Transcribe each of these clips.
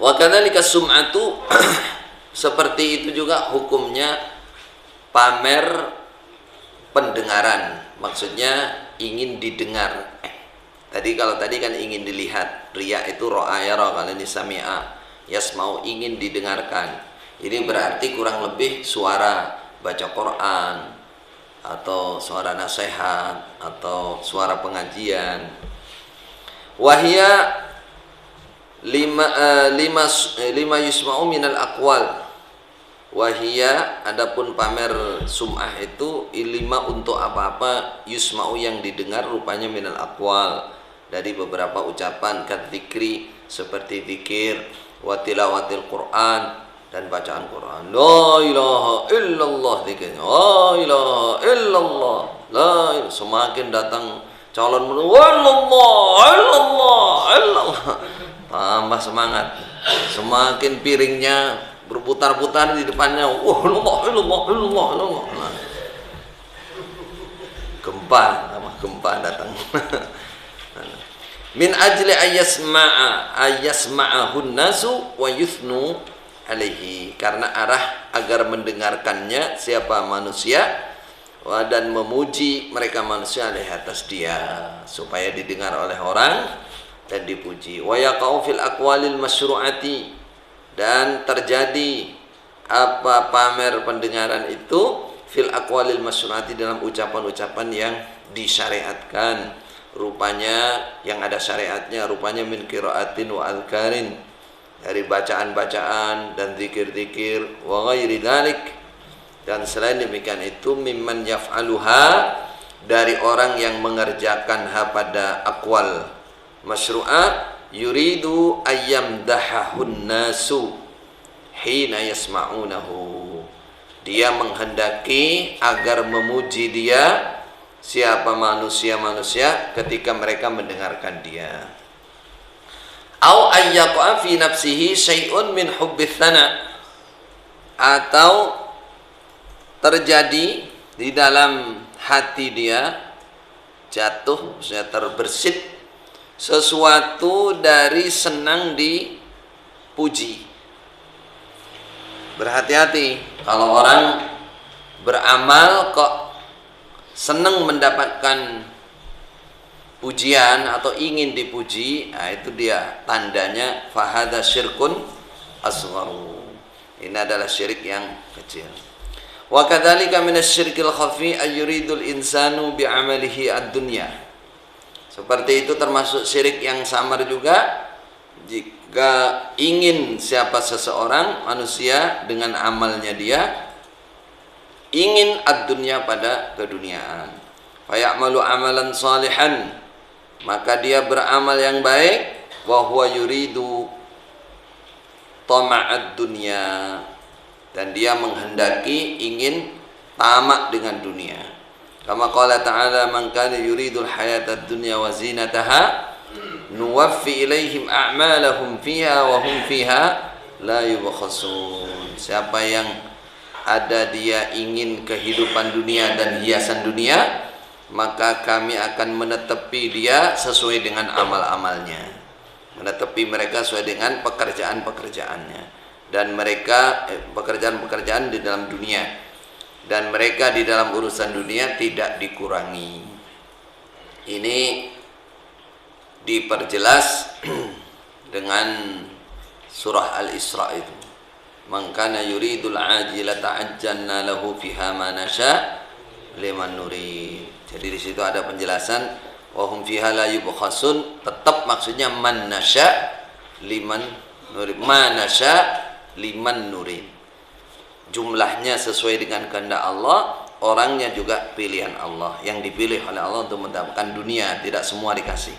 Wa kadzalika sum'atu seperti itu juga hukumnya pamer pendengaran, maksudnya ingin didengar. Kalau tadi kan ingin dilihat, riya itu ra'a yara, kalau ini sami'a yasma'u, ingin didengarkan. Ini berarti kurang lebih suara baca Quran atau suara nasihat atau suara pengajian. Wahia lima yusma'u minal aqwal. Wahia, adapun pamer sum'ah itu lima untuk apa-apa yusma'u yang didengar, rupanya minal aqwal, dari beberapa ucapan, kadzikri seperti zikir, wa tilawatil Quran dan bacaan Quran. La ilaha illallah, zikirnya la ilaha illallah, la ilaha. Semakin datang calon menurut illallah, tambah semangat. Semakin piringnya berputar-putar di depannya, illallah. Gempa datang. Min ajli ayasma'ahun nasu wa yuthnu alaihi, karena arah agar mendengarkannya siapa manusia dan memuji mereka manusia alaihi atas dia, supaya didengar oleh orang dan dipuji. Wa yaqau fil aqwalil masyru'ati, dan terjadi apa pamer pendengaran itu fil aqwalil masyru'ati, dalam ucapan-ucapan yang disyariatkan, rupanya yang ada syariatnya, rupanya min qiraatin wa adhkarin, dari bacaan-bacaan dan zikir-zikir, wa ghairi dzalik, dan selain demikian itu, mimman yaf'aluha, dari orang yang mengerjakan pada aqwal masyru'ah, yuridu ayyamdahahun nasu hina yasma'unahu, dia menghendaki agar memuji dia siapa manusia-manusia ketika mereka mendengarkan dia. Au ayyaqa fi nafsihi syai'un min hubbits sana, atau terjadi di dalam hati dia jatuh, maksudnya terbersit sesuatu dari senang dipuji. Berhati-hati kalau orang beramal kok senang mendapatkan pujian atau ingin dipuji, nah itu dia tandanya fahadha syirkun asgharu, ini adalah syirik yang kecil. Wa kadzalika minasyirkil khafi ayyuridul insanu bi'amalihi ad-dunya, seperti itu termasuk syirik yang samar juga, jika ingin siapa seseorang manusia dengan amalnya dia ingin ad-dunya, pada keduniaan. Fayamalu amalan salihan, maka dia beramal yang baik, wa huwa yuridu tama'ad dunya, dan dia menghendaki ingin tamak dengan dunia. Kama qala ta'ala, man kana yuridul hayatad dunya wa zinataha nuwaffi ilaihim a'malahum fiha wa hum fiha la yubkhasun. Siapa yang ada dia ingin kehidupan dunia dan hiasan dunia, maka kami akan menetepi dia sesuai dengan amal-amalnya, menetepi mereka sesuai dengan pekerjaan-pekerjaannya, dan mereka pekerjaan-pekerjaan di dalam dunia, dan mereka di dalam urusan dunia tidak dikurangi. Ini diperjelas dengan surah Al-Isra itu, man kana yuridul ajilata ajjalna lahu fiha ma nasya liman nurid. Jadi di situ ada penjelasan wa hum fiha la yubkhasun, tetap maksudnya man nasya liman nurid, ma nasya liman nurid, jumlahnya sesuai dengan kehendak Allah, orangnya juga pilihan Allah, yang dipilih oleh Allah untuk mendapatkan dunia, tidak semua dikasih.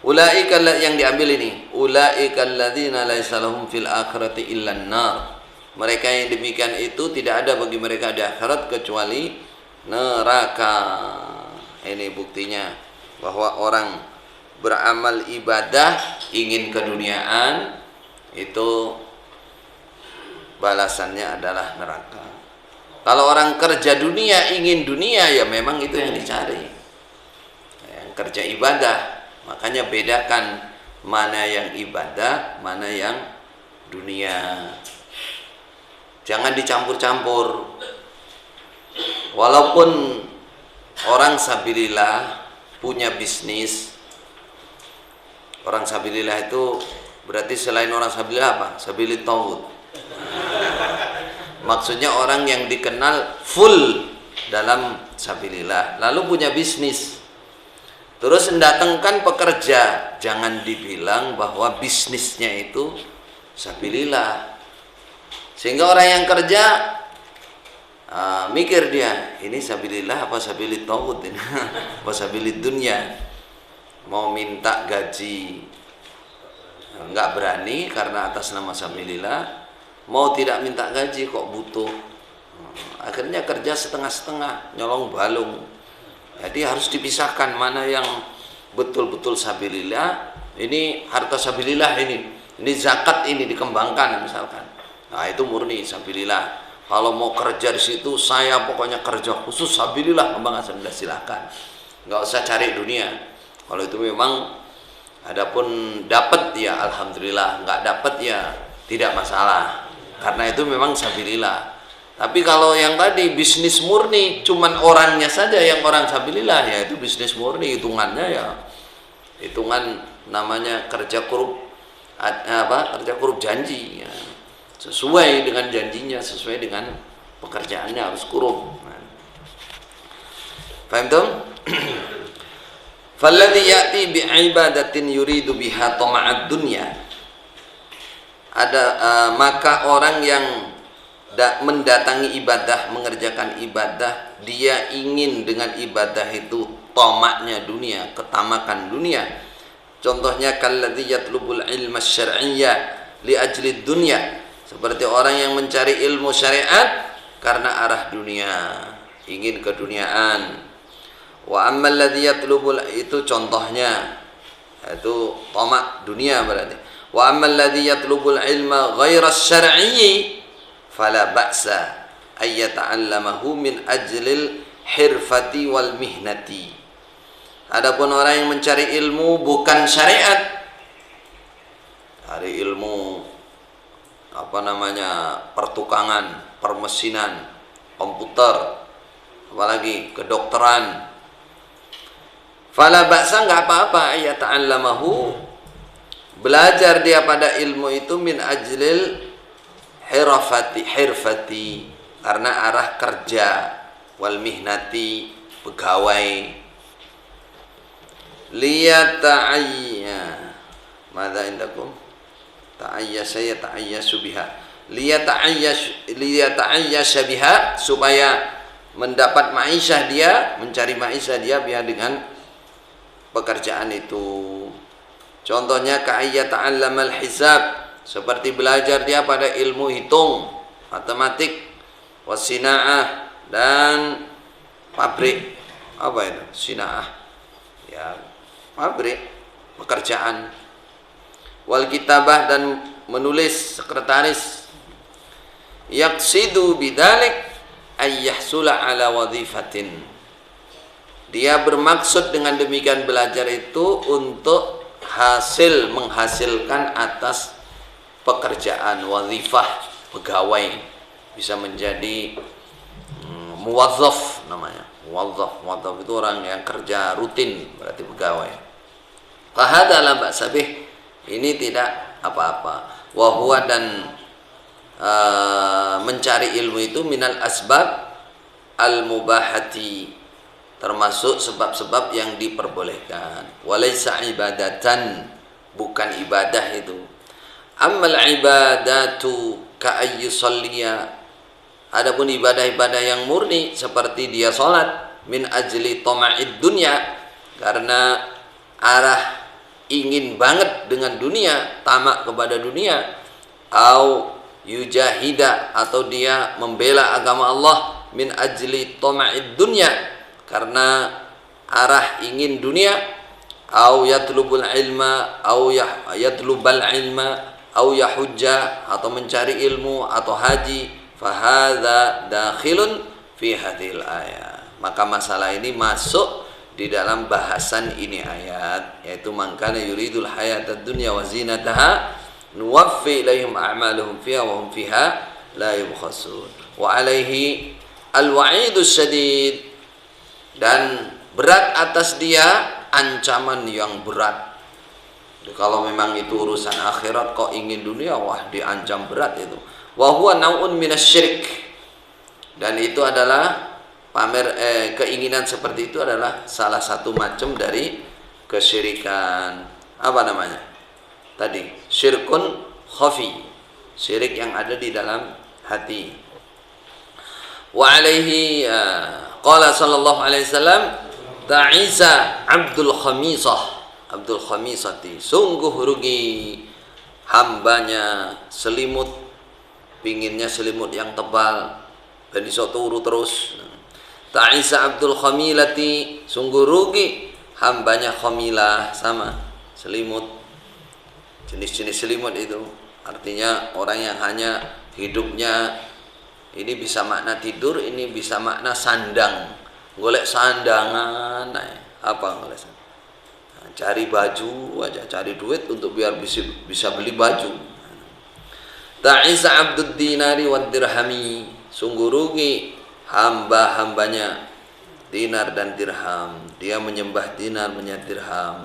Ulaika yang diambil ini, ulaika alladzina laisa lahum fil akhirati illan nar, mereka yang demikian itu tidak ada bagi mereka di akhirat kecuali neraka. Ini buktinya bahwa orang beramal ibadah ingin keduniaan itu balasannya adalah neraka. Kalau orang kerja dunia ingin dunia, ya memang itu yang dicari, yang kerja ibadah. Makanya bedakan mana yang ibadah, mana yang dunia. Jangan dicampur-campur. Walaupun orang sabilillah punya bisnis, orang sabilillah itu berarti selain orang sabilillah apa? Sabilit tauhid. Maksudnya orang yang dikenal full dalam sabilillah, lalu punya bisnis. Terus mendatangkan pekerja, jangan dibilang bahwa bisnisnya itu sabilillah. Sehingga orang yang kerja mikir dia, ini sabilillah apa sabilit tauhid ini? Apa sabilit dunia? Mau minta gaji nggak berani karena atas nama sabilillah, mau tidak minta gaji kok butuh. Akhirnya kerja setengah-setengah, nyolong balung. Jadi harus dipisahkan mana yang betul-betul sabilillah, ini harta sabilillah ini zakat ini dikembangkan misalkan. Nah, itu murni sabilillah. Kalau mau kerja di situ, saya pokoknya kerja khusus sabilillah, kembangkan sabilillah, silahkan. Nggak usah cari dunia. Kalau itu memang adapun dapat ya alhamdulillah, nggak dapat ya tidak masalah. Karena itu memang sabilillah. Tapi kalau yang tadi bisnis murni, cuman orangnya saja yang orang sabilillah, ya itu bisnis murni, hitungannya ya hitungan namanya kerja korup kerja korup janji ya. Sesuai dengan janjinya, sesuai dengan pekerjaannya harus korup. Paham tuh? Falladhi ya'ti bi'ibadatin yuridu biha tama'ad dunya. Maka orang yang mendatangi ibadah, mengerjakan ibadah, dia ingin dengan ibadah itu tamaknya dunia, ketamakan dunia. Contohnya kalladzi yatlubul ilma syar'iyyah li ajli dunya, seperti orang yang mencari ilmu syariat karena arah dunia, ingin keduniaan. Wa ammal ladzi yatlubul, itu contohnya, itu tamak dunia berarti. Wa ammal ladzi yatlubul ilma ghaira syar'iyyi fala ba'sa ay yata'allamahu min ajlil hirfati wal mihnati. Adapun orang yang mencari ilmu bukan syariat, cari ilmu pertukangan, permesinan, komputer, apalagi kedokteran, fala ba'sa, enggak apa-apa, ya ta'allamahu, belajar dia pada ilmu itu min ajlil hirfati, karena arah kerja, wal mihnati, pegawai, liyata'ayya madza indakum ta'ayyasha ta'ayyasu biha, liyata'ayyasha biha, supaya mendapat ma'isyah dia, mencari ma'isyah dia biha, dengan pekerjaan itu. Contohnya ka'ayya ta'allamal hisab, seperti belajar dia pada ilmu hitung, matematik, wasina'ah, dan pabrik. Apa itu? Sina'ah, ya pabrik, pekerjaan. Wal kitabah, dan menulis, sekretaris. Yaqsidu bidzalik ay yahsula ala wadhifatin, dia bermaksud dengan demikian belajar itu untuk menghasilkan atas pekerjaan, wadhifah, pegawai, bisa menjadi muwazzaf namanya. Muwazzaf itu orang yang kerja rutin, berarti pegawai. Fahadha la ba'sa bih, ini tidak apa-apa. Wa huwa, dan mencari ilmu itu minal asbab al mubahati, termasuk sebab-sebab yang diperbolehkan. Walaysa ibadatan, bukan ibadah itu. Ammal ibadatu ka'ayyusalliya, adapun ibadah-ibadah yang murni seperti dia sholat, min ajli tama'id dunya, karena arah ingin banget dengan dunia, tamak kepada dunia, au yujahida, atau dia membela agama Allah, min ajli tama'id dunya, karena arah ingin dunia, au yatlubul ilma, au yatlubal ilma, au yahujja, atau mencari ilmu atau haji, fahadha dakhilun fi hadhil ayat, maka masalah ini masuk di dalam bahasan ini ayat, yaitu man kana yuridul hayatad dunya wa zinataha nuwaffi ilaihim a'maluhum fiha wa hum fiha la yubkhasun. Wa alaihi al-wa'idus syadid, dan berat atas dia ancaman yang berat. Jadi kalau memang itu urusan akhirat kok ingin dunia, wah diancam berat itu. Wa huwa naun minasyirik, dan itu adalah keinginan seperti itu adalah salah satu macam dari kesyirikan. Apa namanya? Tadi syirkun khafi, syirik yang ada di dalam hati. Wa alaihi qala sallallahu alaihi wasallam, ta'isa Abdul Khamisati, sungguh rugi hambanya selimut, pinginnya selimut yang tebal dan iso turu terus. Ta'isa Abdul Khamilati, sungguh rugi hambanya khamilah, sama selimut, jenis-jenis selimut itu artinya orang yang hanya hidupnya ini bisa makna tidur, ini bisa makna sandang, golek sandangan, apa golek sandangan? Cari baju aja, cari duit untuk biar bisa beli baju. Ta'isa Abdud Dinari wad Dirhami, sungguh rugi hamba-hambanya dinar dan dirham. Dia menyembah dinar, menyembah dirham.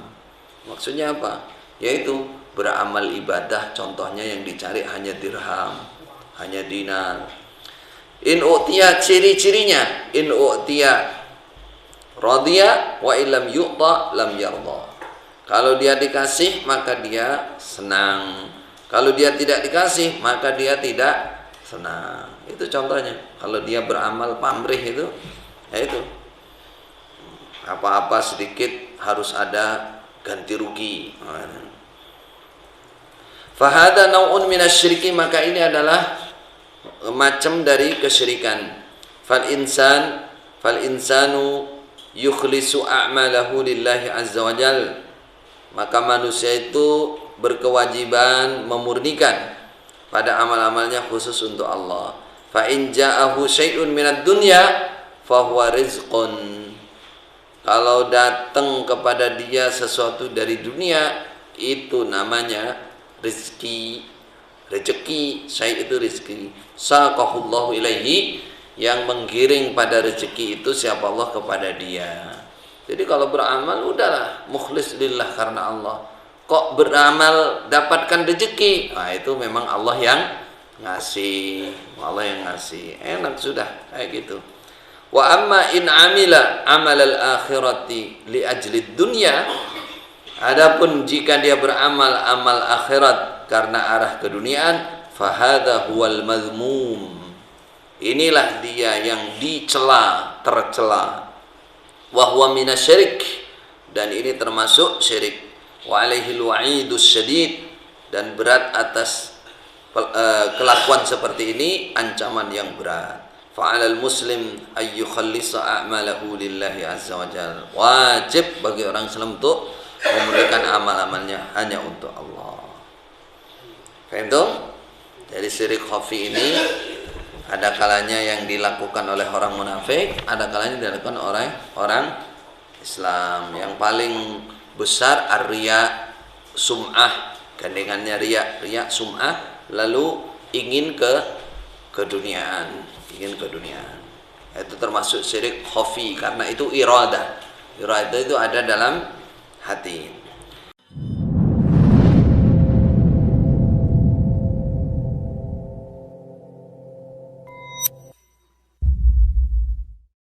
Maksudnya apa? Yaitu beramal ibadah, contohnya yang dicari hanya dirham, hanya dinar. In u'tiya, ciri-cirinya in u'tiya radiya wa illam yu'ta lam yarda. Kalau dia dikasih maka dia senang, kalau dia tidak dikasih maka dia tidak senang. Itu contohnya. Kalau dia beramal pamrih itu, ya itu apa-apa sedikit harus ada ganti rugi. Fahada nau'un minasyirki, maka ini adalah macam dari kesyirikan. Fal insanu yukhlisu a'malahu lillahi azza wa jal, maka manusia itu berkewajiban memurnikan pada amal-amalnya khusus untuk Allah. Fa in ja'ahu syai'un minad dunya fa huwa rizqun, kalau datang kepada dia sesuatu dari dunia itu namanya rezeki. Rezeki, syai' itu rezeki. Saqahullahu ilaihi, yang menggiring pada rezeki itu siapa? Allah kepada dia. Jadi kalau beramal udahlah mukhlis lillah karena Allah. Kok beramal dapatkan rezeki? Nah, itu memang Allah yang ngasih. Allah yang ngasih. Enak sudah kayak gitu. Wa amma in amila amal al-akhirati li ajli dunya, adapun jika dia beramal amal akhirat karena arah keduniaan, fahadha huwal madhmum, inilah dia yang dicela, tercela. Wa huwa minasyirik, dan ini termasuk syirik. Wa alaihi al-wa'idus syadid, dan berat atas kelakuan seperti ini ancaman yang berat. Fa'alal muslim ayyukhallisa a'malahu lillahi azza wa jalla, wajib bagi orang Islam untuk memberikan amal-amalnya hanya untuk Allah. Paham tuh? Jadi syirik khafi ini ada kalanya yang dilakukan oleh orang munafik, ada kalanya dilakukan oleh orang Islam. Yang paling besar ar-riya, sum'ah, gandengannya riya sum'ah, lalu ingin ke keduniaan, ingin keduniaan. Itu termasuk syirik khafi karena itu iradah. Iradah itu ada dalam hati.